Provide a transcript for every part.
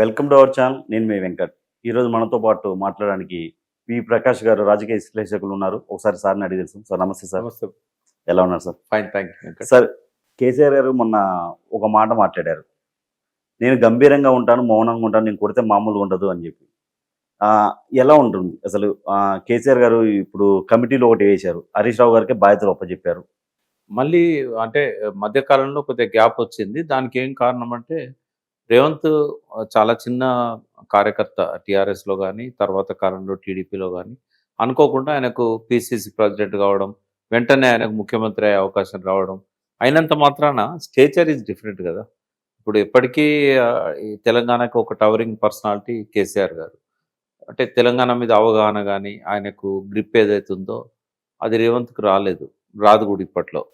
Welcome to our channel. నేను మీ వెంకట్. ఈరోజు మనతో పాటు మాట్లాడడానికి ప్రకాష్ గారు రాజకీయ విశ్లేషకులు ఉన్నారు. ఒకసారి సార్ని అడిగి తెలుసు. సార్ నమస్తే సార్. నమస్తే. ఎలా ఉన్నారు sir? Fine, thank you Venkat. Sir, KCR గారు మొన్న ఒక మాట మాట్లాడారు. నేను గంభీరంగా ఉంటాను, మౌనంగా ఉంటాను, నేను కొడితే మామూలుగా ఉండదు అని చెప్పి. ఎలా ఉంటుంది అసలు? కేసీఆర్ గారు ఇప్పుడు కమిటీలో ఒకటి వేశారు, హరీష్ రావు గారికి బాధ్యతలు ఒప్పచెప్పారు. మళ్ళీ అంటే మధ్యకాలంలో కొద్దిగా గ్యాప్ వచ్చింది. దానికి ఏం కారణం అంటే రేవంత్ చాలా చిన్న కార్యకర్త టీఆర్ఎస్లో కానీ, తర్వాత కాలంలో టీడీపీలో కానీ. అనుకోకుండా ఆయనకు పిసిసి ప్రెసిడెంట్ కావడం, వెంటనే ఆయనకు ముఖ్యమంత్రి అయ్యే అవకాశం రావడం, అయినంత మాత్రాన స్టేచర్ ఈజ్ డిఫరెంట్ కదా. ఇప్పుడు ఎప్పటికీ ఈ తెలంగాణకు ఒక టవరింగ్ పర్సనాలిటీ కేసీఆర్ గారు. అంటే తెలంగాణ మీద అవగాహన కానీ, ఆయనకు గ్రిప్ ఏదైతుందో అది రేవంత్కి రాదు కూడా ఇప్పట్లో.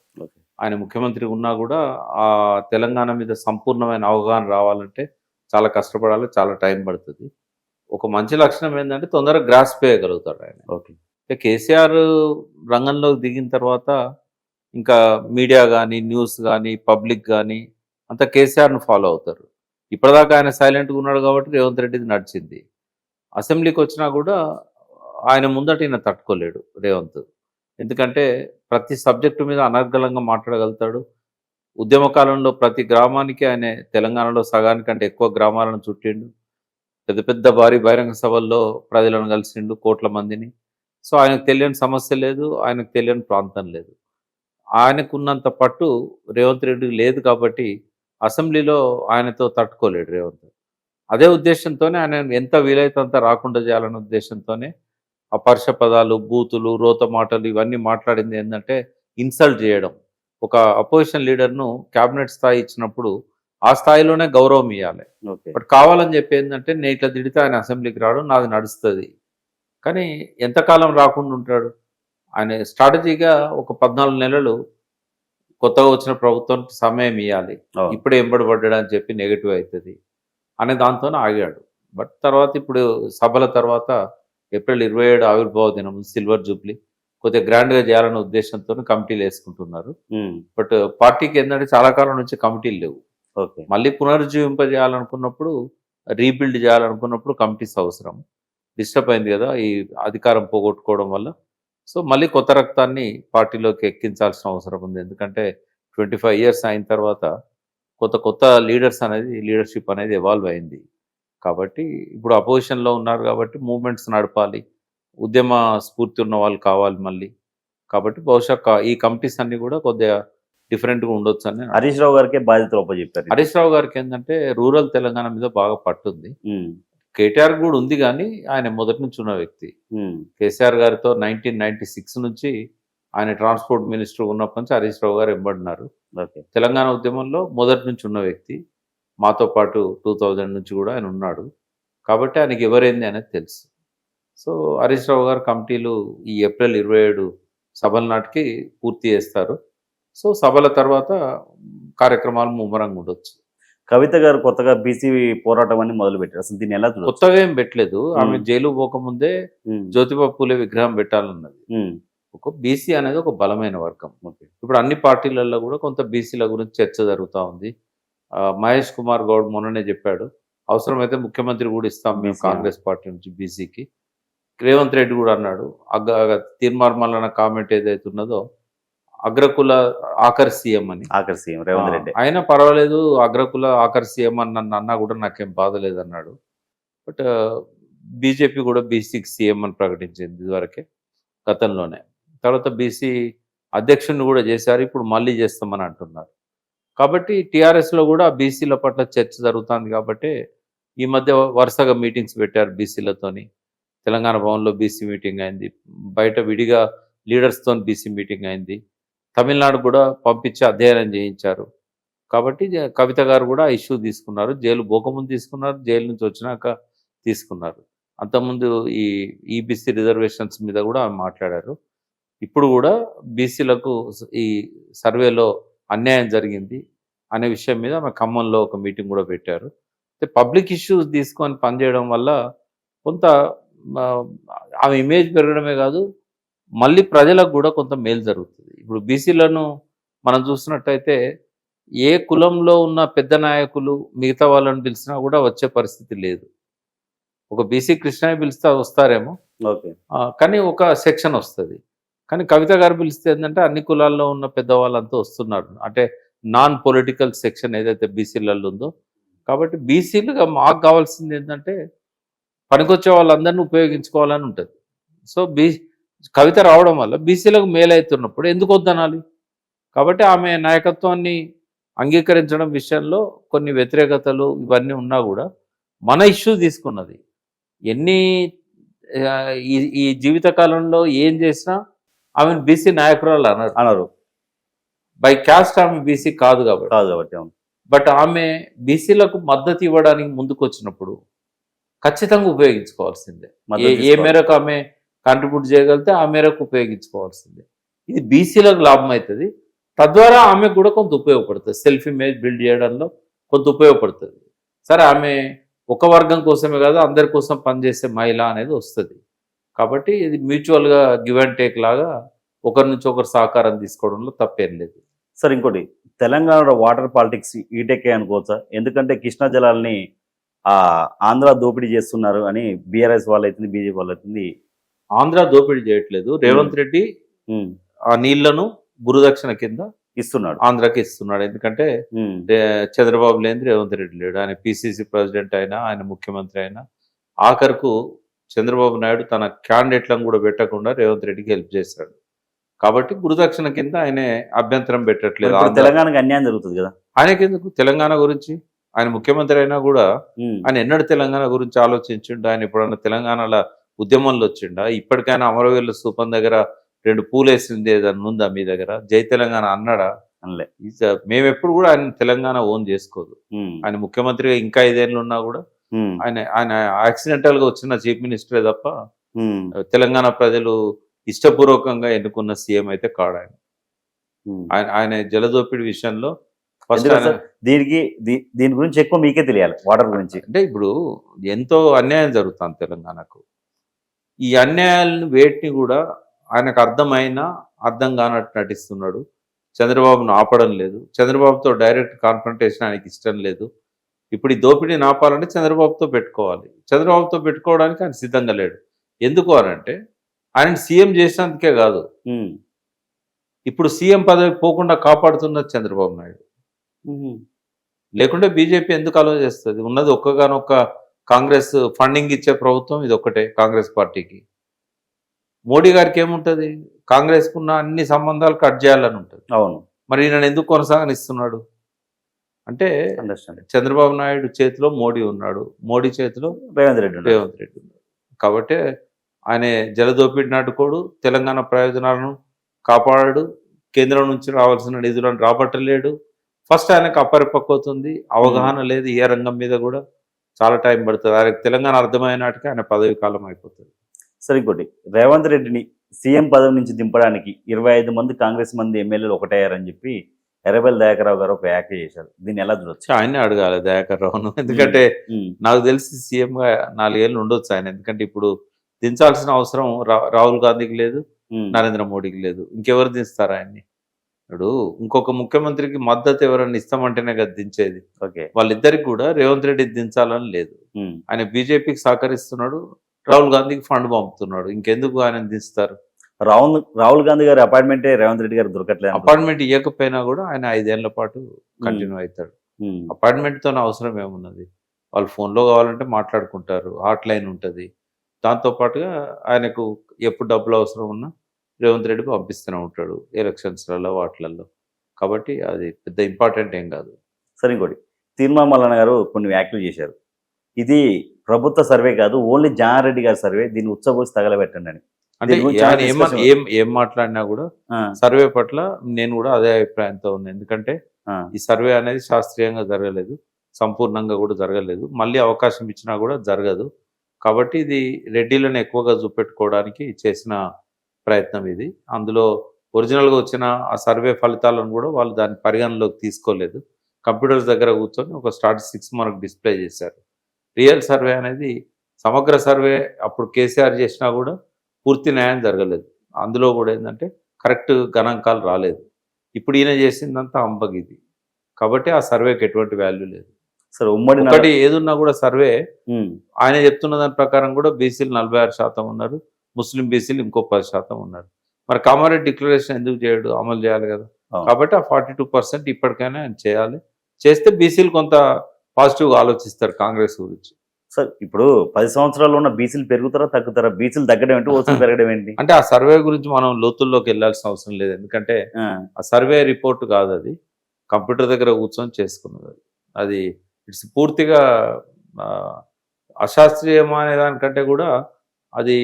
ఆయన ముఖ్యమంత్రి ఉన్నా కూడా ఆ తెలంగాణ మీద సంపూర్ణమైన అవగాహన రావాలంటే చాలా కష్టపడాలి, చాలా టైం పడుతుంది. ఒక మంచి లక్షణం ఏంటంటే తొందరగా గ్రాస్ప్ చేయగలుగుతాడు ఆయన. ఓకే. కేసీఆర్ రంగంలోకి దిగిన తర్వాత ఇంకా మీడియా కానీ, న్యూస్ కానీ, పబ్లిక్ కానీ అంతా కేసీఆర్ను ఫాలో అవుతారు. ఇప్పటిదాకా ఆయన సైలెంట్గా ఉన్నాడు కాబట్టి రేవంత్ రెడ్డిది నడిచింది. అసెంబ్లీకి వచ్చినా కూడా ఆయన ముందట ఈయన తట్టుకోలేడు రేవంత్. ఎందుకంటే ప్రతి సబ్జెక్టు మీద అనర్గళంగా మాట్లాడగలుగుతాడు. ఉద్యమ కాలంలో ప్రతి గ్రామానికి ఆయన తెలంగాణలో సగానికంటే ఎక్కువ గ్రామాలను చుట్టిండు. పెద్ద పెద్ద భారీ బహిరంగ సభల్లో ప్రజలను కలిసిండు, కోట్ల మందిని. సో ఆయనకు తెలియని సమస్య లేదు, ఆయనకు తెలియని ప్రాంతం లేదు. ఆయనకున్నంత పట్టు రేవంత్ రెడ్డికి లేదు కాబట్టి అసెంబ్లీలో ఆయనతో తట్టుకోలేడు రేవంత్. అదే ఉద్దేశంతోనే ఆయన ఎంత వీలైతే అంత రాకుండా చేయాలనే ఉద్దేశంతోనే అపర్ష పదాలు, బూతులు, రోత మాటలు ఇవన్నీ మాట్లాడింది ఏంటంటే ఇన్సల్ట్ చేయడం. ఒక అపోజిషన్ లీడర్ను క్యాబినెట్ స్థాయి ఇచ్చినప్పుడు ఆ స్థాయిలోనే గౌరవం ఇవ్వాలి. బట్ కావాలని చెప్పి ఏంటంటే నేను ఇట్లా తిడితే ఆయన అసెంబ్లీకి రావడం నాది నడుస్తుంది. కానీ ఎంతకాలం రాకుండా ఉంటాడు? ఆయన స్ట్రాటజీగా ఒక 14 నెలలు కొత్తగా వచ్చిన ప్రభుత్వానికి సమయం ఇవ్వాలి, ఇప్పుడే ఎంబడబడ్డాడు అని చెప్పి నెగిటివ్ అవుతుంది అనే దాంతోనే ఆగాడు. బట్ తర్వాత ఇప్పుడు సభల తర్వాత ఏప్రిల్ 27 ఆవిర్భావ దినం, సిల్వర్ జూబ్లీ కొద్దిగా గ్రాండ్గా చేయాలనే ఉద్దేశంతో కమిటీలు వేసుకుంటున్నారు. బట్ పార్టీకి ఏంటంటే చాలా కాలం నుంచి కమిటీలు లేవు. మళ్ళీ పునరుజ్జీవింపజేయాలనుకున్నప్పుడు, రీబిల్డ్ చేయాలనుకున్నప్పుడు కమిటీస్ అవసరం. డిస్టర్బ్ అయింది కదా ఈ అధికారం పోగొట్టుకోవడం వల్ల. సో మళ్ళీ కొత్త రక్తాన్ని పార్టీలోకి ఎక్కించాల్సిన అవసరం ఉంది. ఎందుకంటే 25 ఇయర్స్ అయిన తర్వాత కొత్త లీడర్షిప్ అనేది ఎవాల్వ్ అయింది. కాబట్టి ఇప్పుడు అపోజిషన్లో ఉన్నారు కాబట్టి మూవ్మెంట్స్ నడపాలి, ఉద్యమ స్ఫూర్తి ఉన్న వాళ్ళు కావాలి మళ్ళీ. కాబట్టి బహుశా ఈ కమిటీస్ అన్ని కూడా కొద్దిగా డిఫరెంట్గా ఉండొచ్చు అని. హరీష్ రావు గారికి బాధ్యతలు ఒప్పచెప్పారు. హరీష్ రావు గారికి ఏంటంటే రూరల్ తెలంగాణ మీద బాగా పట్టుంది. కేటీఆర్ కూడా ఉంది కానీ ఆయన మొదటి నుంచి ఉన్న వ్యక్తి. కేసీఆర్ గారితో 1996 నుంచి ఆయన ట్రాన్స్పోర్ట్ మినిస్టర్ ఉన్నప్పటి నుంచి హరీష్ రావు గారు ఎంబడినారు. తెలంగాణ ఉద్యమంలో మొదటి నుంచి ఉన్న వ్యక్తి. మాతో పాటు 2000 నుంచి కూడా ఆయన ఉన్నాడు. కాబట్టి ఆయనకి ఎవరైంది అనేది తెలుసు. సో హరీష్ రావు గారు కమిటీలు ఈ ఏప్రిల్ 27 సభల నాటికి పూర్తి చేస్తారు. సో సభల తర్వాత కార్యక్రమాలు ముమ్మరంగా ఉండొచ్చు. కవిత గారు కొత్తగా బీసీ పోరాటం అని మొదలు పెట్టారు. అసలు దీన్ని ఎలా చూడాలి? కొత్తగా ఏం పెట్టలేదు. ఆమె జైలు పోకముందే జ్యోతిబా పూలే విగ్రహం పెట్టాలన్నది. ఒక బీసీ అనేది ఒక బలమైన వర్గం. ఇప్పుడు అన్ని పార్టీలలో కూడా కొంత బీసీల గురించి చర్చ జరుగుతూ ఉంది. మహేష్ కుమార్ గౌడ్ మొన్ననే చెప్పాడు, అవసరమైతే ముఖ్యమంత్రి కూడా ఇస్తాం మేము కాంగ్రెస్ పార్టీ నుంచి బీసీకి. రేవంత్ రెడ్డి కూడా అన్నాడు. తీర్మార్మల్ కామెంట్ ఏదైతే ఉన్నదో అగ్రకుల ఆఖరి సీఎం అని. రేవంత్ రెడ్డి అయినా పర్వాలేదు, అగ్రకుల ఆఖరి సీఎం అని నన్ను అన్నా కూడా నాకేం బాధ లేదన్నాడు. బట్ బీజేపీ కూడా బీసీకి సీఎం అని ప్రకటించింది ఇదివరకే గతంలోనే. తర్వాత బీసీ అధ్యక్షుడిని కూడా చేశారు, ఇప్పుడు మళ్ళీ చేస్తామని అంటున్నారు. కాబట్టి టీఆర్ఎస్లో కూడా బీసీల పట్ల చర్చ జరుగుతుంది. కాబట్టి ఈ మధ్య వరుసగా మీటింగ్స్ పెట్టారు బీసీలతోని. తెలంగాణ భవన్లో బీసీ మీటింగ్ అయింది, బయట విడిగా లీడర్స్తో బీసీ మీటింగ్ అయింది, తమిళనాడు కూడా పంపించి అధ్యయనం చేయించారు. కాబట్టి కవిత గారు కూడా ఇష్యూ తీసుకున్నారు. జైలు పోకముందు తీసుకున్నారు, జైలు నుంచి వచ్చినాక తీసుకున్నారు. అంతకుముందు ఈ ఈబీసీ రిజర్వేషన్స్ మీద కూడా ఆమె మాట్లాడారు. ఇప్పుడు కూడా బీసీలకు ఈ సర్వేలో అన్యాయం జరిగింది అనే విషయం మీద ఆమె ఖమ్మంలో ఒక మీటింగ్ కూడా పెట్టారు. పబ్లిక్ ఇష్యూస్ తీసుకొని పనిచేయడం వల్ల కొంత ఆమె ఇమేజ్ పెరగడమే కాదు, మళ్ళీ ప్రజలకు కూడా కొంత మేలు జరుగుతుంది. ఇప్పుడు బీసీలను మనం చూసినట్టయితే ఏ కులంలో ఉన్న పెద్ద నాయకులు మిగతా వాళ్ళని పిలిచినా కూడా వచ్చే పరిస్థితి లేదు. ఒక బీసీ కృష్ణయ్య పిలిస్తే వస్తారేమో, ఓకే. కానీ ఒక సెక్షన్ వస్తది. కానీ కవిత గారు పిలిస్తే ఏందంటే అన్ని కులాల్లో ఉన్న పెద్దవాళ్ళంతా వస్తున్నారు. అంటే నాన్ పొలిటికల్ సెక్షన్ ఏదైతే బీసీలలో ఉందో. కాబట్టి బీసీలుగా మాకు కావాల్సింది ఏంటంటే పనికొచ్చే వాళ్ళందరినీ ఉపయోగించుకోవాలని ఉంటది. సో కవిత రావడం వల్ల బీసీలకు మేలైతున్నప్పుడు ఎందుకు వద్దనాలి? కాబట్టి ఆమె నాయకత్వాన్ని అంగీకరించడం విషయంలో కొన్ని వ్యతిరేకతలు ఇవన్నీ ఉన్నా కూడా మన ఇష్యూ తీసుకున్నది. ఎన్ని ఈ ఈ జీవిత కాలంలో ఏం చేసినా ఆమెను బీసీ నాయకురాలు అనరు. అనరు. బై క్యాస్ట్ ఆమె బీసీ కాదు కాబట్టి. కాదు కాబట్టి. అవును. బట్ ఆమె బీసీలకు మద్దతు ఇవ్వడానికి ముందుకు వచ్చినప్పుడు ఖచ్చితంగా ఉపయోగించుకోవాల్సిందే. మద్దతు ఏ తీసుకోవాలి. మేరకు ఆమె కాంట్రిబ్యూట్ చేయగలిగితే ఆ మేరకు ఉపయోగించుకోవాల్సిందే. ఇది బీసీలకు లాభం అవుతుంది. తద్వారా ఆమెకు కూడా కొంత ఉపయోగపడుతుంది. సెల్ఫ్ ఇమేజ్ బిల్డ్ చేయడంలో కొంత ఉపయోగపడుతుంది. సరే, ఆమె ఒక వర్గం కోసమే కాదు అందరి కోసం పనిచేసే మహిళ అనేది వస్తుంది. కాబట్టి ఇది మ్యూచువల్గా గివ్ అండ్ టేక్ లాగా ఒకరి నుంచి ఒకరు సహకారం తీసుకోవడంలో తప్పేం లేదు. సార్, ఇంకోటి, తెలంగాణలో వాటర్ పాలిటిక్స్ ఈటెక్కే అనుకోవచ్చా? ఎందుకంటే కృష్ణా జలాల్ని ఆంధ్ర దోపిడీ చేస్తున్నారు అని బీఆర్ఎస్ వాళ్ళు అవుతుంది, బీజేపీ వాళ్ళు అవుతుంది. ఆంధ్ర దోపిడీ చేయట్లేదు. రేవంత్ రెడ్డి ఆ నీళ్లను గురుదక్షిణ కింద ఇస్తున్నాడు, ఆంధ్రాకి ఇస్తున్నాడు. ఎందుకంటే చంద్రబాబు లేని రేవంత్ రెడ్డి లేడు. ఆయన పిసిసి ప్రెసిడెంట్ అయినా, ఆయన ముఖ్యమంత్రి అయినా, ఆఖరుకు చంద్రబాబు నాయుడు తన క్యాండిడేట్లను కూడా పెట్టకుండా రేవంత్ రెడ్డికి హెల్ప్ చేశాడు. కాబట్టి గురుదక్షిణ కింద ఆయన అభ్యంతరం పెట్టట్లేదు. తెలంగాణకి అన్యాయం జరుగుతుంది కదా. ఆయనకెందుకు తెలంగాణ గురించి? ఆయన ముఖ్యమంత్రి అయినా కూడా ఆయన ఎన్నడూ తెలంగాణ గురించి ఆలోచించిండు? ఆయన ఎప్పుడన్నా తెలంగాణలో ఉద్యమంలో వచ్చిండా? ఇప్పటికైనా అమరవీరుల స్థూపం దగ్గర 2 పూలు వేసింది ఏదన్నా ఉందా మీ దగ్గర? జై తెలంగాణ అన్నాడా? అనలే. మేము ఎప్పుడు కూడా ఆయన తెలంగాణ ఓన్ చేసుకోదు. ఆయన ముఖ్యమంత్రిగా ఇంకా 5 ఏళ్ళు ఉన్నా కూడా ఆయన ఆయన యాక్సిడెంటల్ గా వచ్చిన చీఫ్ మినిస్టరే తప్ప తెలంగాణ ప్రజలు ఇష్టపూర్వకంగా ఎన్నుకున్న సీఎం అయితే కాడు ఆయన. ఆయన జలదోపిడి విషయంలో ఫస్ట్ దీని గురించి ఎక్కువ మీకే తెలియాలి, వాటర్ గురించి. అంటే ఇప్పుడు ఎంతో అన్యాయం జరుగుతుంది తెలంగాణకు. ఈ అన్యాయాలను వేటిని కూడా ఆయనకు అర్థమైనా అర్థం కానట్టు నటిస్తున్నాడు. చంద్రబాబును ఆపడం లేదు. చంద్రబాబుతో డైరెక్ట్ కాన్ఫ్రంటేషన్ ఆయనకి ఇష్టం లేదు. ఇప్పుడు ఈ దోపిడీని ఆపాలంటే చంద్రబాబుతో పెట్టుకోవాలి. చంద్రబాబుతో పెట్టుకోవడానికి ఆయన సిద్ధంగా లేడు. ఎందుకు అనంటే ఆయన సీఎం చేసినందుకే కాదు, ఇప్పుడు సీఎం పదవి పోకుండా కాపాడుతున్నది చంద్రబాబు నాయుడు. లేకుంటే బీజేపీ ఎందుకు ఆలోచిస్తుంది? ఉన్నది ఒక్కగానొక్క కాంగ్రెస్ ఫండింగ్ ఇచ్చే ప్రభుత్వం ఇది ఒక్కటే కాంగ్రెస్ పార్టీకి. మోడీ గారికి ఏముంటుంది? కాంగ్రెస్కు ఉన్న అన్ని సంబంధాలు కట్ చేయాలని ఉంటుంది. అవును. మరి ఈయన ఎందుకు కొనసాగనిస్తున్నాడు అంటే చంద్రబాబు నాయుడు చేతిలో మోడీ ఉన్నాడు, మోడీ చేతిలో రేవంత్ రెడ్డి ఉన్నాడు. కాబట్టి ఆయన జలదోపిడిని అడ్డుకోడు, తెలంగాణ ప్రయోజనాలను కాపాడాడు, కేంద్రం నుంచి రావాల్సిన నిధులను రాబట్టలేడు. ఫస్ట్ ఆయనకు అపరిపక్వత ఉంది, అవగాహన లేదు ఏ రంగం మీద కూడా. చాలా టైం పడుతుంది. ఆయనకు తెలంగాణ అర్థమైన నాటికి ఆయన పదవి కాలం అయిపోతుంది. సరే, ఇంకోటి, రేవంత్ రెడ్డిని సీఎం పదవి నుంచి దింపడానికి 25 మంది కాంగ్రెస్ మంది ఎమ్మెల్యేలు ఒకటయ్యారని చెప్పి ఎర్రబెల్లి దయాకర్ రావు గారు ఒక వ్యాఖ్య చేశారు. దీన్ని ఎలా చూడొచ్చు? ఆయనే అడగాలి దయాకర్ రావును. ఎందుకంటే నాకు తెలిసి సీఎంగా 4 ఏళ్ళు ఉండొచ్చు ఆయన. ఎందుకంటే ఇప్పుడు దించాల్సిన అవసరం రాహుల్ గాంధీకి లేదు, నరేంద్ర మోడీకి లేదు. ఇంకెవరు దించుతారు ఆయన్ని? ఇప్పుడు ఇంకొక ముఖ్యమంత్రికి మద్దతు ఎవరన్నా ఇస్తామంటేనే కదా దించేది. ఓకే, వాళ్ళిద్దరికి కూడా రేవంత్ రెడ్డి దించాలని లేదు. ఆయన బీజేపీకి సహకరిస్తున్నాడు, రాహుల్ గాంధీకి ఫండ్ పంపుతున్నాడు. ఇంకెందుకు ఆయన దించుతారు? రాహుల్ గాంధీ గారి అపాయింట్మెంటే రేవంత్ రెడ్డి గారు దొరకట్లేదు. అపాయింట్మెంట్ ఇవ్వకపోయినా కూడా ఆయన 5 ఏళ్ల పాటు కంటిన్యూ అవుతాడు. అపాయింట్మెంట్తో అవసరం ఏమున్నది? వాళ్ళు ఫోన్లో కావాలంటే మాట్లాడుకుంటారు, హాట్ లైన్ ఉంటుంది. దాంతోపాటుగా ఆయనకు ఎప్పుడు డబ్బులు అవసరం ఉన్నా రేవంత్ రెడ్డి పంపిస్తూనే ఉంటాడు ఎలక్షన్స్లలో వాటిలలో. కాబట్టి అది పెద్ద ఇంపార్టెంట్ ఏం కాదు. సరే, ఇంకోటి, తీర్మాన్ మల్లన్న గారు కొన్ని వ్యాఖ్యలు చేశారు. ఇది ప్రభుత్వ సర్వే కాదు, ఓన్లీ జానారెడ్డి గారి సర్వే, దీన్ని ఉచ్చబోసి తగలబెట్టండి అని. అంటే ఏం మాట్లాడినా కూడా సర్వే పట్ల నేను కూడా అదే అభిప్రాయంతో ఉన్నాను. ఎందుకంటే ఈ సర్వే అనేది శాస్త్రీయంగా జరగలేదు, సంపూర్ణంగా కూడా జరగలేదు, మళ్ళీ అవకాశం ఇచ్చినా కూడా జరగదు. కాబట్టి ఇది రెడ్డిలను ఎక్కువగా చూపెట్టుకోవడానికి చేసిన ప్రయత్నం ఇది. అందులో ఒరిజినల్గా వచ్చిన ఆ సర్వే ఫలితాలను కూడా వాళ్ళు దాని పరిగణలోకి తీసుకోలేదు. కంప్యూటర్స్ దగ్గర కూర్చొని ఒక స్టాటిస్టిక్స్ మనకు డిస్ప్లే చేశారు. రియల్ సర్వే అనేది సమగ్ర సర్వే అప్పుడు కేసీఆర్ చేసినా కూడా పూర్తి న్యాయం జరగలేదు. అందులో కూడా ఏంటంటే కరెక్ట్ గణాంకాలు రాలేదు. ఇప్పుడు ఈయన చేసిందంతా అంబగిది. కాబట్టి ఆ సర్వేకి ఎటువంటి వాల్యూ లేదు. సరే ఉమ్మడి ఒకటి ఏదున్నా కూడా సర్వే ఉమ్, ఆయన చెప్తున్న దాని ప్రకారం కూడా బీసీలు 46% ఉన్నారు, ముస్లిం బీసీలు ఇంకో 10% ఉన్నారు. మరి కామారెడ్డి డిక్లరేషన్ ఎందుకు చేయడు, అమలు చేయాలి కదా. అవును. కాబట్టి ఆ 42% ఇప్పటికైనా ఆయన చేయాలి. చేస్తే బీసీలు కొంత పాజిటివ్గా ఆలోచిస్తారు కాంగ్రెస్ గురించి. సార్ ఇప్పుడు 10 సంవత్సరాల్లో ఉన్న బీసీలు పెరుగుతారా తగ్గుతారా? బీసీలు తగ్గడం ఏంటి, ఓసీలు పెరగడం ఏంటి? అంటే ఆ సర్వే గురించి మనం లోతుల్లోకి వెళ్ళాల్సిన అవసరం లేదు, ఎందుకంటే ఆ, ఆ సర్వే రిపోర్ట్ కాదు అది, కంప్యూటర్ దగ్గర కూర్చొని చేసుకున్నది అది. అది ఇట్స్ పూర్తిగా ఆ, అశాస్త్రీయం అనే దానికంటే కూడా అది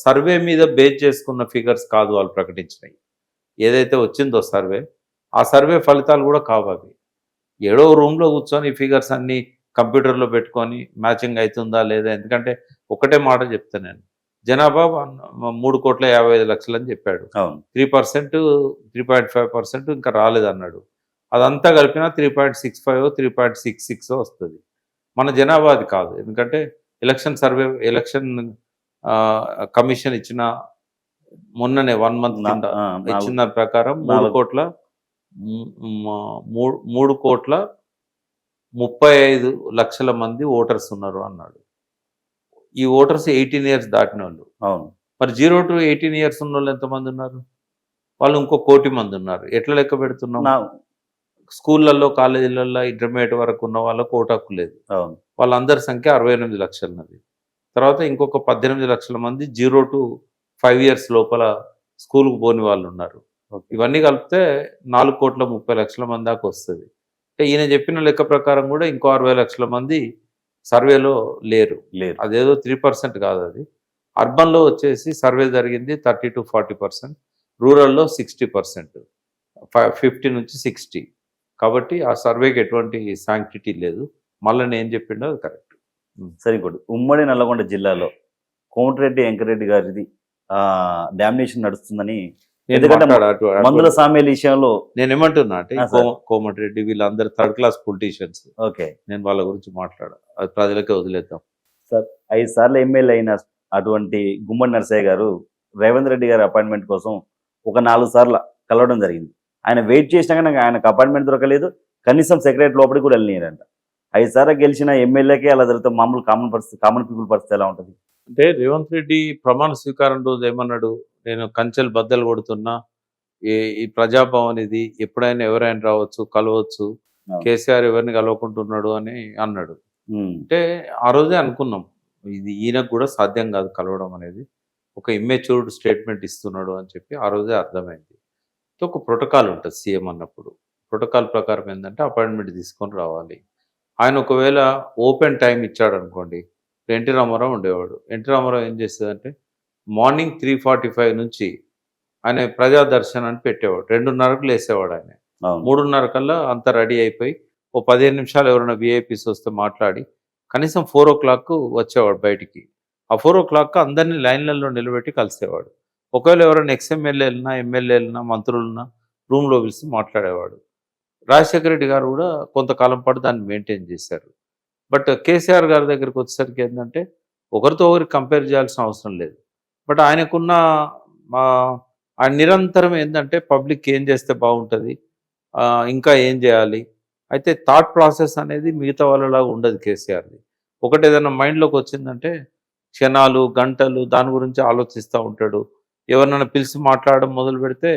సర్వే మీద బేస్ చేసుకున్న ఫిగర్స్ కాదు వాళ్ళు ప్రకటించినాయి. ఏదైతే వచ్చిందో సర్వే, ఆ సర్వే ఫలితాలు కూడా కావు అవి. ఏడో రూమ్లో కూర్చొని ఈ ఫిగర్స్ అన్ని కంప్యూటర్లో పెట్టుకొని మ్యాచింగ్ అవుతుందా లేదా, ఎందుకంటే ఒకటే మాట చెప్తాను నేను, జనాభా 3,55,00,000 అని చెప్పాడు. అవును. 3%, 3.5% ఇంకా రాలేదన్నాడు. అదంతా కలిపినా 3.65, 3.66 వస్తుంది. మన జనాభా అది కాదు, ఎందుకంటే ఎలక్షన్ కమిషన్ ఇచ్చిన మొన్ననే 1 మంత్ కింద ఇచ్చిన దాని ప్రకారం 3,35,00,000 మంది ఓటర్స్ ఉన్నారు అన్నాడు. ఈ ఓటర్స్ 18 ఇయర్స్ దాటిన వాళ్ళు. అవును. మరి 0 to 18 ఇయర్స్ ఉన్న వాళ్ళు ఎంతమంది ఉన్నారు? వాళ్ళు ఇంకో 1,00,00,000 మంది ఉన్నారు. ఎట్లా లెక్క పెడుతున్నాం? స్కూళ్ళల్లో, కాలేజీలలో ఇంటర్మీడియట్ వరకు ఉన్న వాళ్ళకు ఓటు హక్కు లేదు. అవును. వాళ్ళందరి సంఖ్య 68 లక్షలన్నది. తర్వాత ఇంకొక 18 లక్షల మంది 0 to 5 ఇయర్స్ లోపల స్కూల్కు పోని వాళ్ళు ఉన్నారు. ఇవన్నీ కలిపితే 4,30,00,000 మంది దాకా వస్తుంది. అంటే ఈయన చెప్పిన లెక్క ప్రకారం కూడా ఇంకో 60 లక్షల మంది సర్వేలో లేరు. అదేదో 3% కాదు అది. అర్బన్లో వచ్చేసి సర్వే జరిగింది 30 to 40%, రూరల్లో 60%, 50 నుంచి 60. కాబట్టి ఆ సర్వేకి ఎటువంటి శాంక్టిటీ లేదు. మళ్ళీ నేను చెప్పిండో అది కరెక్ట్. సరే, ఇంకోటి ఉమ్మడి నల్లగొండ జిల్లాలో కోమటిరెడ్డి వెంకరెడ్డి గారిది డామినేషన్ నడుస్తుందని, ఎందుకంటే మందుల సామ్యాల విషయంలో నేను ఏమంటున్నా అంటే కోమటిరెడ్డి వీళ్ళందరూ థర్డ్ క్లాస్ పొలిటీషియన్స్. ఓకే, నేను వాళ్ళ గురించి మాట్లాడా, అది ప్రజలకే వదిలేద్దాం. సార్ 5 సార్లు ఎమ్మెల్యే అయిన అటువంటి గుమ్మడి నరసయ్య గారు రేవంత్ రెడ్డి గారి అపాయింట్మెంట్ కోసం ఒక 4 సార్లు కలవడం జరిగింది. ఆయన వెయిట్ చేసినా కానీ ఆయనకు అపాయింట్మెంట్ దొరకలేదు. కనీసం సెక్రటరీ లోపలికి కూడా వెళ్ళినారంట. 5 సార్లు గెలిచిన ఎమ్మెల్యేకే అలా జరిగితే మామూలు కామన్ పీపుల్ పరిస్థితి ఎలా ఉంటుంది? అంటే రేవంత్ రెడ్డి ప్రమాణ స్వీకారం రోజు ఏమన్నాడు, నేను కంచెలు బద్దలు కొడుతున్నా, ఈ ప్రజాభవన్ ఇది ఎప్పుడైనా ఎవరైనా రావచ్చు, కలవచ్చు, కేసీఆర్ ఎవరిని కలవకుంటున్నాడు అని అన్నాడు. అంటే ఆ రోజే అనుకున్నాం ఇది ఈయనకు కూడా సాధ్యం కాదు కలవడం అనేది, ఒక ఇమ్మెచ్యూర్డ్ స్టేట్మెంట్ ఇస్తున్నాడు అని చెప్పి ఆ రోజే అర్థమైంది. ఒక ప్రోటోకాల్ ఉంటుంది సీఎం అన్నప్పుడు. ప్రోటోకాల్ ప్రకారం ఏంటంటే అపాయింట్మెంట్ తీసుకొని రావాలి. ఆయన ఒకవేళ ఓపెన్ టైం ఇచ్చాడు అనుకోండి, ఎన్టీ రామారావు ఉండేవాడు. ఎన్టీ రామారావు ఏం చేసేదంటే మార్నింగ్ 3:45 నుంచి ఆయన ప్రజా దర్శనాన్ని పెట్టేవాడు. 2:30కు లేసేవాడు ఆయన. 3:30 కల్లా అంతా రెడీ అయిపోయి ఓ 15 నిమిషాలు ఎవరైనా విఐపీస్ వస్తే మాట్లాడి కనీసం 4 o'clock వచ్చేవాడు బయటికి. ఆ 4 o'clock అందరినీ లైన్లలో నిలబెట్టి కలిసేవాడు. ఒకవేళ ఎవరైనా ఎమ్మెల్యేలన్నా, మంత్రులన్నా రూమ్లో పిలిచి మాట్లాడేవాడు. రాజశేఖర రెడ్డి గారు కూడా కొంతకాలం పాటు దాన్ని మెయింటైన్ చేశారు. బట్ కేసీఆర్ గారి దగ్గరికి వచ్చేసరికి ఏంటంటే ఒకరితో ఒకరికి కంపేర్ చేయాల్సిన అవసరం లేదు. బట్ ఆయనకున్న ఆయన నిరంతరం ఏంటంటే పబ్లిక్ ఏం చేస్తే బాగుంటుంది, ఇంకా ఏం చేయాలి, అయితే థాట్ ప్రాసెస్ అనేది మిగతా వాళ్ళలాగా ఉండదు కేసీఆర్ది. ఒకటి ఏదైనా మైండ్లోకి వచ్చిందంటే క్షణాలు, గంటలు దాని గురించి ఆలోచిస్తూ ఉంటాడు. ఎవరినైనా పిలిచి మాట్లాడడం మొదలు పెడితే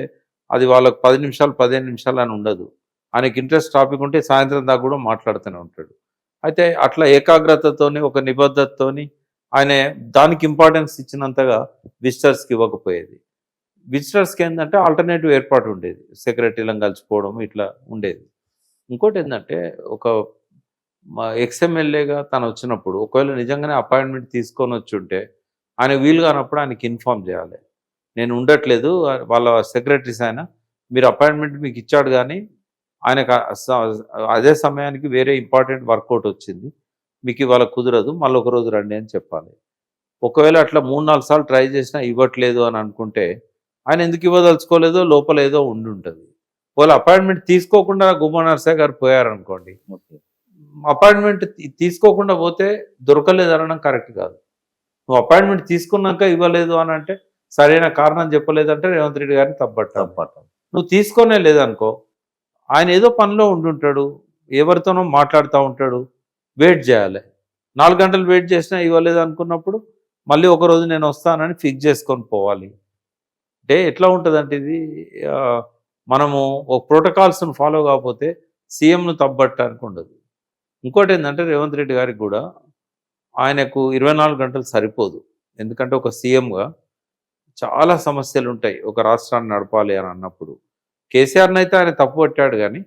అది వాళ్ళకు 10 నిమిషాలు 15 నిమిషాలు అని ఉండదు. ఆయనకి ఇంట్రెస్ట్ టాపిక్ ఉంటే సాయంత్రం దాకా కూడా మాట్లాడుతూనే ఉంటాడు. అయితే అట్లా ఏకాగ్రతతోని, ఒక నిబద్ధతతోని ఆయన దానికి ఇంపార్టెన్స్ ఇచ్చినంతగా విజిటర్స్కి ఇవ్వకపోయేది. విజిటర్స్కి ఏంటంటే ఆల్టర్నేటివ్ ఏర్పాటు ఉండేది, సెక్రటరీలను కలిసిపోవడం ఇట్లా ఉండేది. ఇంకోటి ఏంటంటే ఒక ఎక్స్ఎమ్మెల్యేగా తను వచ్చినప్పుడు ఒకవేళ నిజంగానే అపాయింట్మెంట్ తీసుకొని వచ్చి ఉంటే ఆయన వీలు కానప్పుడు ఆయనకి ఇన్ఫామ్ చేయాలి, నేను ఉండట్లేదు, వాళ్ళ సెక్రటరీస్ ఆయన మీరు అపాయింట్మెంట్ మీకు ఇచ్చాడు కానీ ఆయనకు అదే సమయానికి వేరే ఇంపార్టెంట్ వర్కౌట్ వచ్చింది, మీకు ఇవాళ కుదరదు, మళ్ళీ ఒక రోజు రండి అని చెప్పాలి. ఒకవేళ అట్లా 3-4 సార్లు ట్రై చేసినా ఇవ్వట్లేదు అని అనుకుంటే ఆయన ఎందుకు ఇవ్వదలుచుకోలేదో లోపల ఏదో ఉండి ఉంటుంది. ఒకవేళ అపాయింట్మెంట్ తీసుకోకుండా గుమ్మడి నరసయ్య గారు పోయారనుకోండి, అపాయింట్మెంట్ తీసుకోకుండా పోతే దొరకలేదు అనడం కరెక్ట్ కాదు. నువ్వు అపాయింట్మెంట్ తీసుకున్నాక ఇవ్వలేదు అని అంటే సరైన కారణం చెప్పలేదంటే రేవంత్ రెడ్డి గారిని తప్పట్ట. నువ్వు తీసుకోనే లేదనుకో, ఆయన ఏదో పనిలో ఉండుంటాడు, ఎవరితోనో మాట్లాడుతూ ఉంటాడు, వెయిట్ చేయాలి. 4 గంటలు వెయిట్ చేసినా ఇవ్వలేదు అనుకున్నప్పుడు మళ్ళీ ఒకరోజు నేను వస్తానని ఫిక్స్ చేసుకొని పోవాలి. అంటే ఎట్లా ఉంటుందంటే ఇది మనము ఒక ప్రోటోకాల్స్ను ఫాలో కాకపోతే సీఎంను తప్పట్టడానికి ఉండదు. ఇంకోటి ఏంటంటే రేవంత్ రెడ్డి గారికి కూడా ఆయనకు 24 గంటలు సరిపోదు. ఎందుకంటే ఒక సీఎంగా చాలా సమస్యలు ఉంటాయి ఒక రాష్ట్రాన్ని నడపాలి అని అన్నప్పుడు. కేసీఆర్ని అయితే ఆయన తప్పు పట్టాడు కానీ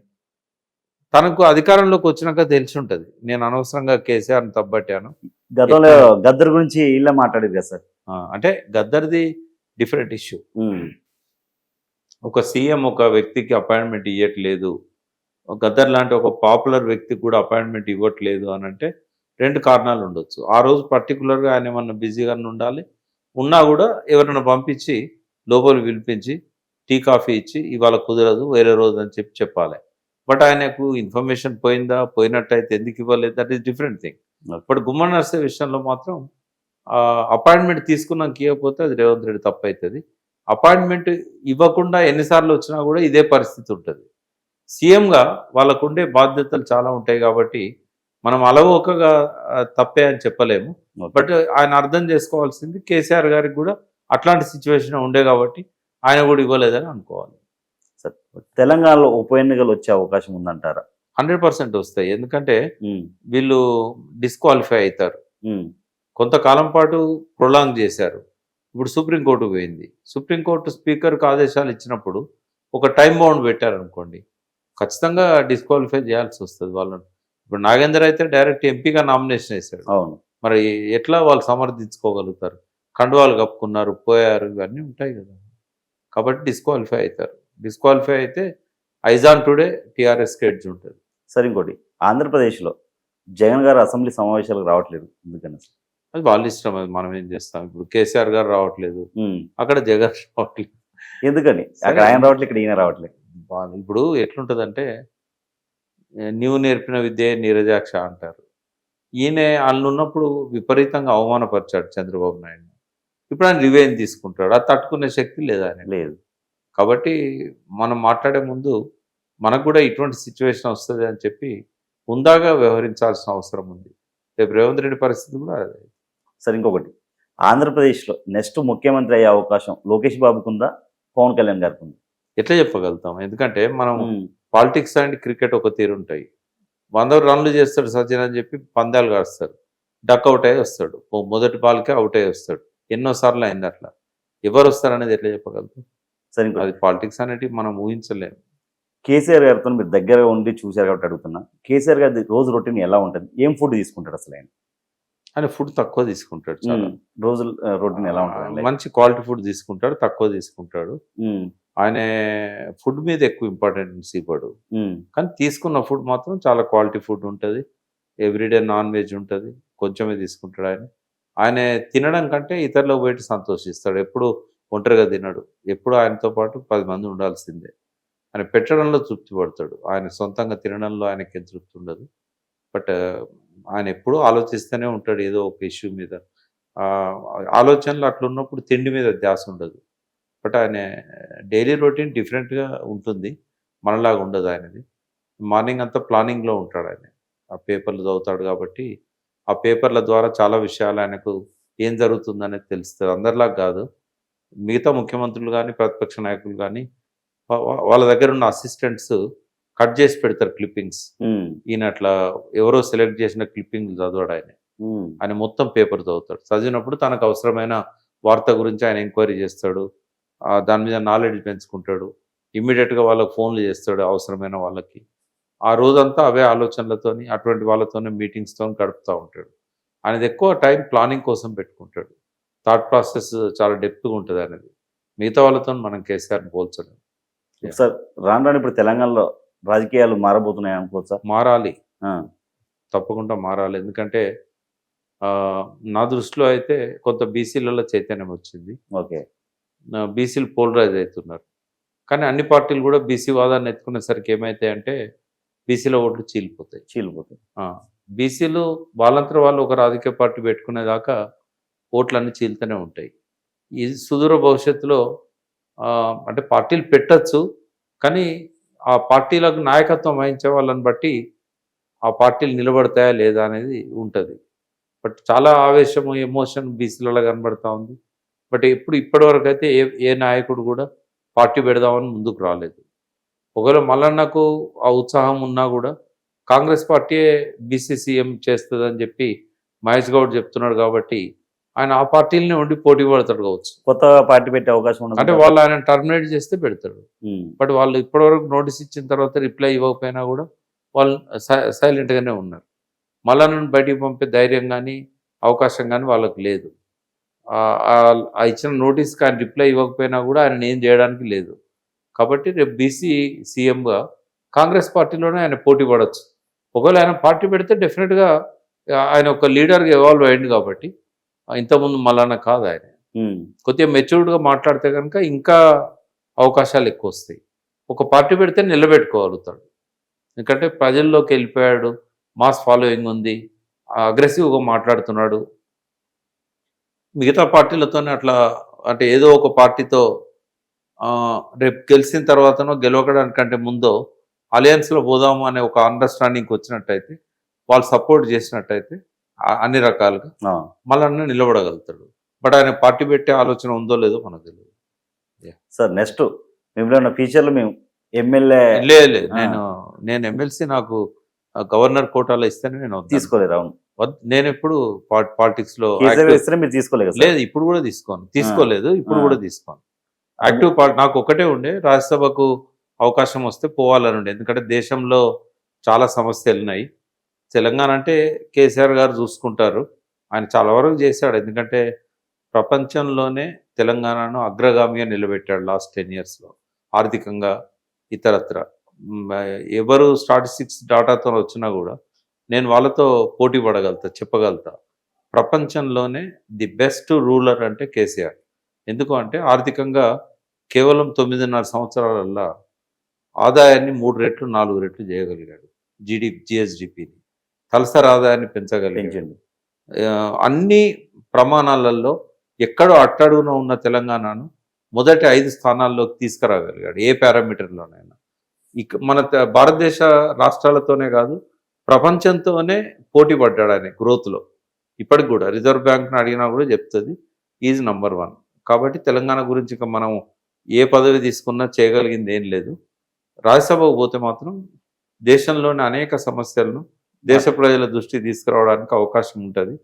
తనకు అధికారంలోకి వచ్చినాక తెలిసి ఉంటుంది, నేను అనవసరంగా కేసీఆర్ని తప్పట్టాను. గతంలో గద్దర్ గురించి ఇలా మాట్లాడేది కదా సార్. అంటే గద్దర్ది డిఫరెంట్ ఇష్యూ. ఒక సీఎం ఒక వ్యక్తికి అపాయింట్మెంట్ ఇవ్వట్లేదు, గద్దర్ లాంటి ఒక పాపులర్ వ్యక్తికి కూడా అపాయింట్మెంట్ ఇవ్వట్లేదు అని అంటే 2 కారణాలు ఉండొచ్చు. ఆ రోజు పర్టికులర్గా ఆయన ఏమన్నా బిజీగా ఉండాలి, ఉన్నా కూడా ఎవరైనా పంపించి లోపలి పిలిపించి టీ కాఫీ ఇచ్చి ఇవాళ కుదరదు వేరే రోజు అని చెప్పాలి. బట్ ఆయనకు ఇన్ఫర్మేషన్ పోయిందా, పోయినట్టయితే ఎందుకు ఇవ్వలేదు, that is different thing. But Gummadi నర్సే విషయంలో మాత్రం అపాయింట్మెంట్ తీసుకున్నాక ఇవ్వకపోతే అది రేవంత్ రెడ్డి తప్పు అవుతుంది. అపాయింట్మెంట్ ఇవ్వకుండా ఎన్నిసార్లు వచ్చినా కూడా ఇదే పరిస్థితి ఉంటుంది. సీఎంగా వాళ్ళకుండే బాధ్యతలు చాలా ఉంటాయి కాబట్టి మనం అలవోకగా తప్పే అని చెప్పలేము. బట్ ఆయన అర్థం చేసుకోవాల్సింది కేసీఆర్ గారికి కూడా అట్లాంటి సిచ్యువేషన్ ఉండే కాబట్టి ఆయన కూడా ఇవ్వలేదని అనుకోవాలి. తెలంగాణలో ఉప ఎన్నికలు వచ్చే అవకాశం ఉందంటారా? 100% వస్తాయి. ఎందుకంటే వీళ్ళు డిస్క్వాలిఫై అవుతారు. కొంతకాలం పాటు ప్రొలాంగ్ చేశారు. ఇప్పుడు సుప్రీంకోర్టు పోయింది. సుప్రీంకోర్టు స్పీకర్కు ఆదేశాలు ఇచ్చినప్పుడు ఒక టైం బౌండ్ పెట్టారనుకోండి, ఖచ్చితంగా డిస్క్వాలిఫై చేయాల్సి వస్తుంది వాళ్ళని. ఇప్పుడు నాగేందర్ అయితే డైరెక్ట్ ఎంపీగా నామినేషన్ వేశాడు. అవును, మరి ఎట్లా వాళ్ళు సమర్థించుకోగలుగుతారు? కండువాలు కప్పుకున్నారు, పోయారు, ఇవన్నీ ఉంటాయి కదా. కాబట్టి డిస్క్వాలిఫై అవుతారు. డిస్క్వాలిఫై అయితే ఐజాన్ టుడే టీఆర్ఎస్ ఎడ్జ్ ఉంటుంది. సరే, ఇంకోటి ఆంధ్రప్రదేశ్లో జగన్ గారు అసెంబ్లీ సమావేశాలకు రావట్లేదు, ఎందుకని? అది వాళ్ళ ఇష్టం, అది మనం ఏం చేస్తాం. ఇప్పుడు కేసీఆర్ గారు రావట్లేదు, అక్కడ జగన్ రావట్లేదు, ఎందుకని? అక్కడ ఆయన రావట్లేదు, ఇక్కడ ఈయన రావట్లేదు. ఇప్పుడు ఎట్లుంటుందంటే నీవు నేర్పిన విద్య నీరజాక్ష అంటారు. ఈయన వాళ్ళు ఉన్నప్పుడు విపరీతంగా అవమానపరిచాడు చంద్రబాబు నాయుడు. ఇప్పుడు ఆయన రివెంజ్ తీసుకుంటాడు, అది తట్టుకునే శక్తి లేదు ఆయన లేదు. కాబట్టి మనం మాట్లాడే ముందు మనకు కూడా ఇటువంటి సిచ్యువేషన్ వస్తుంది అని చెప్పి హుందాగా వ్యవహరించాల్సిన అవసరం ఉంది. రేపు రేవంత్ రెడ్డి పరిస్థితి కూడా అదే. సరే, ఇంకొకటి ఆంధ్రప్రదేశ్లో నెక్స్ట్ ముఖ్యమంత్రి అయ్యే అవకాశం లోకేష్ బాబుకు ఉందా, పవన్ కళ్యాణ్ గారికి ఉందా? ఎట్లా చెప్పగలుగుతాం? ఎందుకంటే మనం పాలిటిక్స్ అండ్ క్రికెట్ ఒక తీరు ఉంటాయి. 100 రన్లు చేస్తాడు సచిన్ అని చెప్పి పందాలు కాస్తాడు, డక్ అవుట్ అయ్యి వస్తాడు, మొదటి బాల్కే అవుట్ అయ్యి వస్తాడు. ఎన్నోసార్లు అయింది అట్లా. ఎవరు వస్తారనేది ఎట్లా చెప్పగలుగుతాం? సరే, అది పాలిటిక్స్ అనేది మనం ఊహించలేము. కేసీఆర్ గారితో మీరు దగ్గర ఉండి చూశారు కాబట్టి అడుగుతున్నా, కేసీఆర్ గారి రోజు రొటీన్ ఎలా ఉంటుంది? ఏం ఫుడ్ తీసుకుంటాడు అసలు ఆయన ఫుడ్ తక్కువ తీసుకుంటాడు, చాలా రోజు రొటీన్ ఎలా ఉంటుంది? మంచి క్వాలిటీ ఫుడ్ తీసుకుంటాడు, తక్కువ తీసుకుంటాడు. ఆయన ఫుడ్ మీద ఎక్కువ ఇంపార్టెన్స్ ఇవ్వడు, కానీ తీసుకున్న ఫుడ్ మాత్రం చాలా క్వాలిటీ ఫుడ్ ఉంటుంది. ఎవ్రీడే నాన్ వెజ్ ఉంటుంది, కొంచెమే తీసుకుంటాడు. ఆయన తినడం కంటే ఇతరులకు బయట సంతోషిస్తాడు. ఎప్పుడు ఒంటరిగా తినడు, ఎప్పుడు ఆయనతో పాటు 10 మంది ఉండాల్సిందే. ఆయన పెట్టడంలో తృప్తి పడతాడు, ఆయన సొంతంగా తినడంలో ఆయనకి తృప్తి ఉండదు. బట్ ఆయన ఎప్పుడూ ఆలోచిస్తూనే ఉంటాడు ఏదో ఒక ఇష్యూ మీద. ఆలోచనలు అట్లా ఉన్నప్పుడు తిండి మీద ధ్యాస ఉండదు. బట్ ఆయన డైలీ రొటీన్ డిఫరెంట్గా ఉంటుంది, మనలాగా ఉండదు ఆయనది. మార్నింగ్ అంతా ప్లానింగ్లో ఉంటాడు ఆయన. ఆ పేపర్లు చదువుతాడు కాబట్టి ఆ పేపర్ల ద్వారా చాలా విషయాలు ఆయనకు ఏం జరుగుతుందనేది తెలుస్తుంది. అందరిలాగా కాదు, మిగతా ముఖ్యమంత్రులు కానీ ప్రతిపక్ష నాయకులు కానీ వాళ్ళ దగ్గర ఉన్న అసిస్టెంట్స్ కట్ చేసి పెడతారు క్లిప్పింగ్స్. ఈయన అట్లా ఎవరో సెలెక్ట్ చేసిన క్లిప్పింగ్ చదవడు ఆయన మొత్తం పేపర్ చదువుతాడు. చదివినప్పుడు తనకు అవసరమైన వార్త గురించి ఆయన ఎంక్వైరీ చేస్తాడు, దాని మీద నాలెడ్జ్ పెంచుకుంటాడు. ఇమ్మీడియట్గా వాళ్ళకి ఫోన్లు చేస్తాడు అవసరమైన వాళ్ళకి. ఆ రోజంతా అవే ఆలోచనలతోని అటువంటి వాళ్ళతోనే మీటింగ్స్తో గడుపుతూ ఉంటాడు. ఆయనది ఎక్కువ టైం ప్లానింగ్ కోసం పెట్టుకుంటాడు. థాట్ ప్రాసెస్ చాలా డెప్త్గా ఉంటుంది అనేది. మిగతా వాళ్ళతో మనం కేసీఆర్ని పోల్చలేము. సార్, రాను ఇప్పుడు తెలంగాణలో రాజకీయాలు మారబోతున్నాయి అనుకోవచ్చా? మారాలి, తప్పకుండా మారాలి. ఎందుకంటే నా దృష్టిలో అయితే కొంత బీసీలలో చైతన్యం వచ్చింది. ఓకే, బీసీలు పోలరైజ్ అవుతున్నారు. కానీ అన్ని పార్టీలు కూడా బీసీ వాదాన్ని ఎత్తుకునేసరికి ఏమైతాయంటే బీసీలో ఓట్లు చీలిపోతాయి. బీసీలు వాళ్ళంతా వాళ్ళు ఒక రాజకీయ పార్టీ పెట్టుకునేదాకా ఓట్లన్నీ చీలుతూనే ఉంటాయి. ఈ సుదూర భవిష్యత్తులో అంటే పార్టీలు పెట్టచ్చు, కానీ ఆ పార్టీలకు నాయకత్వం వహించే వాళ్ళని బట్టి ఆ పార్టీలు నిలబడతాయా లేదా అనేది ఉంటుంది. బట్ చాలా ఆవేశము, ఎమోషన్ బీసీలలో కనబడతా ఉంది. బట్ ఇప్పటివరకు అయితే ఏ నాయకుడు కూడా పార్టీ పెడదామని ముందుకు రాలేదు. ఒకవేళ మల్లన్నకు ఆ ఉత్సాహం ఉన్నా కూడా కాంగ్రెస్ పార్టీయే బీసీ సీఎం చేస్తుందని చెప్పి మహేష్ గౌడ్ చెప్తున్నాడు కాబట్టి ఆయన ఆ పార్టీలనే ఉండి పోటీ పడతాడు కావచ్చు. కొత్త పార్టీ పెట్టే అవకాశం ఉండదు. అంటే వాళ్ళు ఆయన టర్మినేట్ చేస్తే పెడతాడు. బట్ వాళ్ళు ఇప్పటివరకు నోటీస్ ఇచ్చిన తర్వాత రిప్లై ఇవ్వకపోయినా కూడా వాళ్ళు సైలెంట్గానే ఉన్నారు. మల్లన్నను బయటికి పంపే ధైర్యం కానీ అవకాశం కానీ వాళ్ళకు లేదు. ఆ ఇచ్చిన నోటీస్కి ఆయన రిప్లై ఇవ్వకపోయినా కూడా ఆయన ఏం చేయడానికి లేదు. కాబట్టి రేపు బీసీ సీఎంగా కాంగ్రెస్ పార్టీలోనే ఆయన పోటీ పడవచ్చు. ఒకవేళ ఆయన పార్టీ పెడితే డెఫినెట్గా ఆయన ఒక లీడర్గా ఎవాల్వ్ అయ్యింది కాబట్టి ఇంతకుముందు మల్లన్న కాదు ఆయన. కొద్దిగా మెచ్యూర్డ్గా మాట్లాడితే కనుక ఇంకా అవకాశాలు ఎక్కువ వస్తాయి. ఒక పార్టీ పెడితే నిలబెట్టుకోగలుగుతాడు. ఎందుకంటే ప్రజల్లోకి వెళ్ళిపోయాడు, మాస్ ఫాలోయింగ్ ఉంది, అగ్రెసివ్గా మాట్లాడుతున్నాడు. మిగతా పార్టీలతోనే అట్లా అంటే ఏదో ఒక పార్టీతో రేపు గెలిచిన తర్వాతనో గెలవడానికంటే ముందో అలయన్స్లో పోదాము అనే ఒక అండర్స్టాండింగ్కి వచ్చినట్టయితే, వాళ్ళు సపోర్ట్ చేసినట్టయితే అన్ని రకాలుగా మళ్ళీ నిలబడగలుగుతాడు. బట్ ఆయన పార్టీ పెట్టే ఆలోచన ఉందో లేదో మనకు తెలియదు. సార్ నెక్స్ట్ మేము ఫ్యూచర్లో మేము ఎమ్మెల్యే లేదు, నేను ఎమ్మెల్సీ నాకు గవర్నర్ కోటాలో ఇస్తేనే నేను తీసుకోలేదు. అవును, నేను ఎప్పుడు పాలిటిక్స్ లో మీరు తీసుకోలేదు. లేదు, ఇప్పుడు కూడా తీసుకోలేదు, ఇప్పుడు కూడా తీసుకోను. యాక్టివ్ నాకు ఒకటే ఉండే, రాజ్యసభకు అవకాశం వస్తే పోవాలని ఉండే. ఎందుకంటే దేశంలో చాలా సమస్యలు ఉన్నాయి. తెలంగాణ అంటే కేసీఆర్ గారు చూసుకుంటారు, ఆయన చాలా వరకు చేశాడు. ఎందుకంటే ప్రపంచంలోనే తెలంగాణను అగ్రగామిగా నిలబెట్టాడు లాస్ట్ 10 yearsలో, ఆర్థికంగా ఇతరత్ర. ఎవరు స్టాటిస్టిక్స్ డాటాతో వచ్చినా కూడా నేను వాళ్ళతో పోటీ పడగలుగుతా, చెప్పగలుగుతా. ప్రపంచంలోనే ది బెస్ట్ రూలర్ అంటే కేసీఆర్. ఎందుకు అంటే ఆర్థికంగా కేవలం 9.5 సంవత్సరాలల్లో ఆదాయాన్ని 3 రెట్లు 4 రెట్లు చేయగలిగాడు. జిఎస్డిపిని, తలసరి ఆదాయాన్ని పెంచగలిగాడు. అన్ని ప్రమాణాలలో ఎక్కడో అట్టడుగున ఉన్న తెలంగాణను మొదటి 5 స్థానాల్లోకి తీసుకురాగలిగాడు ఏ పారామీటర్లోనైనా. మన భారతదేశ రాష్ట్రాలతోనే కాదు, ప్రపంచంతోనే పోటీ పడ్డాడు ఆయన గ్రోత్లో. ఇప్పటికి కూడా రిజర్వ్ బ్యాంక్ను అడిగినా కూడా చెప్తుంది ఈజ్ నంబర్ 1. కాబట్టి తెలంగాణ గురించి ఇక మనం ఏ పదవి తీసుకున్నా చేయగలిగింది ఏం లేదు. రాజ్యసభకు పోతే మాత్రం దేశంలోని అనేక సమస్యలను దేశ ప్రజల దృష్టి తీసుకురావడానికి అవకాశం ఉంటుంది.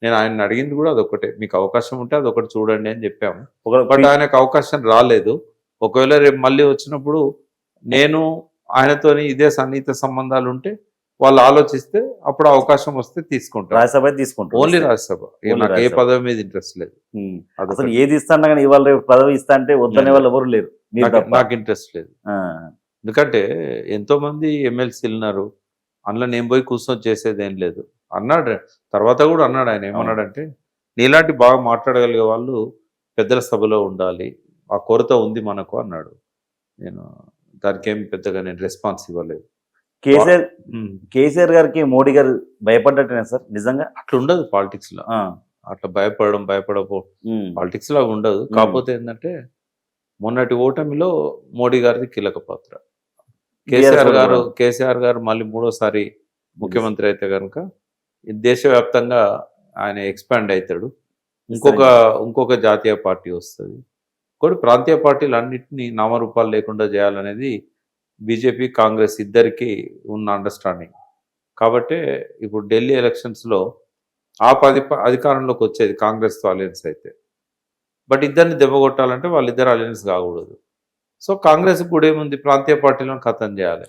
నేను ఆయన అడిగింది కూడా అదొకటే, మీకు అవకాశం ఉంటే అదొకటి చూడండి అని చెప్పాము. బట్ ఆయనకు అవకాశం రాలేదు. ఒకవేళ రేపు మళ్ళీ వచ్చినప్పుడు నేను ఆయనతోని ఇదే సన్నిహిత సంబంధాలు ఉంటే వాళ్ళు ఆలోచిస్తే అప్పుడు అవకాశం వస్తే తీసుకుంటారు. రాజ్యసభ తీసుకుంటారు, ఓన్లీ రాజ్యసభ. నాకు ఏ పదవి మీద ఇంట్రెస్ట్ లేదు. అసలు ఏది ఇస్తాను కానీ ఇవాళ రేపు పదవి ఇస్తా అంటే వద్దనే వాళ్ళు ఎవరు లేరు. నాకు ఇంట్రెస్ట్ లేదు. ఎందుకంటే ఎంతో మంది ఎమ్మెల్సీలు ఉన్నారు, అందులో నేను పోయి కూర్చొని చేసేది ఏం లేదు అన్నాడు. తర్వాత కూడా అన్నాడు ఆయన, ఏమన్నాడంటే నీలాంటి బాగా మాట్లాడగలిగే వాళ్ళు పెద్దల సభలో ఉండాలి, ఆ కొరత ఉంది మనకు అన్నాడు. నేను దానికి ఏం పెద్దగా నేను రెస్పాన్స్ ఇవ్వలేదు. కేసీఆర్ గారికి మోడీ గారు భయపడ్డట్టేనా సార్ నిజంగా? అట్లా ఉండదు పాలిటిక్స్ లో, అట్లా భయపడపో పాలిటిక్స్ లో ఉండదు. కాకపోతే ఏంటంటే మొన్నటి ఓటమిలో మోడీ గారిది కీలక పాత్ర. కేసీఆర్ గారు మళ్ళీ 3వసారి ముఖ్యమంత్రి అయితే కనుక దేశవ్యాప్తంగా ఆయన ఎక్స్పాండ్ అవుతాడు. ఇంకొక జాతీయ పార్టీ వస్తుంది. కొన్ని ప్రాంతీయ పార్టీలు అన్నింటినీ నామరూపాలు లేకుండా చేయాలనేది బీజేపీ కాంగ్రెస్ ఇద్దరికి ఉన్న అండర్స్టాండింగ్. కాబట్టి ఇప్పుడు ఢిల్లీ ఎలక్షన్స్లో అధికారంలోకి వచ్చేది కాంగ్రెస్తో అలయన్స్ అయితే. బట్ ఇద్దరిని దెబ్బకొట్టాలంటే వాళ్ళిద్దరు అలయన్స్ కాకూడదు. సో కాంగ్రెస్ కూడా ఏముంది, ప్రాంతీయ పార్టీలను ఖతం చేయాలి.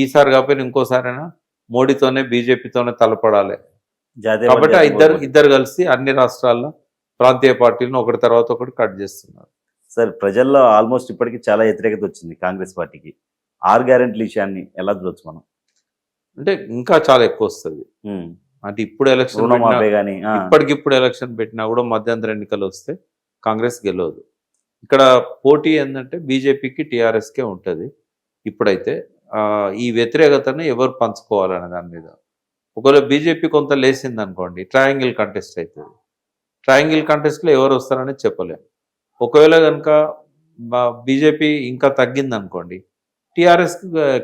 ఈసారి కాకపోయినా ఇంకోసారైనా మోడీతోనే బీజేపీతోనే తలపడాలి. కాబట్టి ఇద్దరు కలిసి అన్ని రాష్ట్రాల్లో ప్రాంతీయ పార్టీలను ఒకటి తర్వాత ఒకటి కట్ చేస్తున్నారు. సార్ ప్రజల్లో ఆల్మోస్ట్ ఇప్పటికీ చాలా వ్యతిరేకత వచ్చింది కాంగ్రెస్ పార్టీకి. 6 గ్యారెంటీల విషయాన్ని ఎలా చూడొచ్చు మనం? అంటే ఇంకా చాలా ఎక్కువ వస్తుంది. అంటే ఇప్పుడు ఎలక్షన్ ఇప్పటికిప్పుడు ఎలక్షన్ పెట్టినా కూడా మధ్యంతర ఎన్నికలు వస్తే కాంగ్రెస్ గెలవదు. ఇక్కడ పోటీ ఏంటంటే బీజేపీకి టీఆర్ఎస్కే ఉంటుంది. ఇప్పుడైతే ఈ వ్యతిరేకతను ఎవరు పంచుకోవాలనే దాని మీద. ఒకవేళ బీజేపీ కొంత లేసింది అనుకోండి, ట్రయాంగిల్ కంటెస్ట్ అవుతుంది. ట్రయాంగిల్ కంటెస్ట్లో ఎవరు వస్తారనేది చెప్పలేము. ఒకవేళ కనుక బీజేపీ ఇంకా తగ్గింది అనుకోండి, టీఆర్ఎస్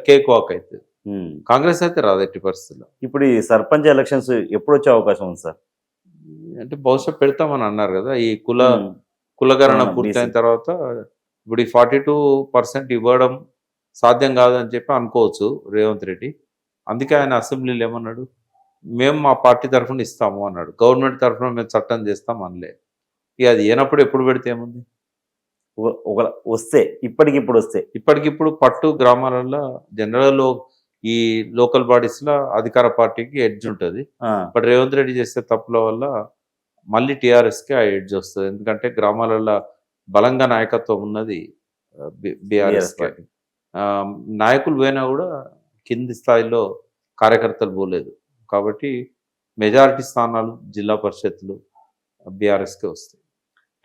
కేక్ వాక్ అవుతుంది. ఉమ్. కాంగ్రెస్ అయితే రాదు ఎట్టి పరిస్థితుల్లో. ఇప్పుడు ఈ సర్పంచ్ ఎలక్షన్స్ ఎప్పుడు వచ్చే అవకాశం ఉంది సార్? అంటే బహుశా పెడతామని అన్నారు కదా, ఈ ఉమ్. కులగణన అవును, పూర్తయిన BC. తర్వాత ఇప్పుడు ఈ 42% ఇవ్వడం సాధ్యం కాదని చెప్పి అనుకోవచ్చు రేవంత్ రెడ్డి. అందుకే ఆయన అసెంబ్లీలో ఏమన్నాడు, మేము మా పార్టీ తరఫున ఇస్తాము అన్నాడు. గవర్నమెంట్ తరఫున మేము చట్టం చేస్తాం అనలే. ఇక అది ఏనప్పుడు ఎప్పుడు పెడితే ఏముంది. ఒక వస్తే ఇప్పటికిప్పుడు వస్తే ఇప్పటికిప్పుడు పట్టు గ్రామాలలో జనరల్ ఈ లోకల్ బాడీస్లో అధికార పార్టీకి ఎడ్జ్ ఉంటుంది. ఆ, బట్ రేవంత్ రెడ్డి చేసే తప్పుల వల్ల మళ్ళీ టీఆర్ఎస్కి ఆ ఎడ్జ్ వస్తుంది. ఎందుకంటే గ్రామాలలో బలంగా నాయకత్వం ఉన్నది బీఆర్ఎస్ BRS పార్టీ. నాయకులు పోయినా కూడా కింది స్థాయిలో కార్యకర్తలు పోలేదు. కాబట్టి మెజారిటీ స్థానాలు జిల్లా పరిషత్లు బీఆర్ఎస్కే వస్తాయి.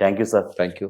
Thank you sir. Thank you.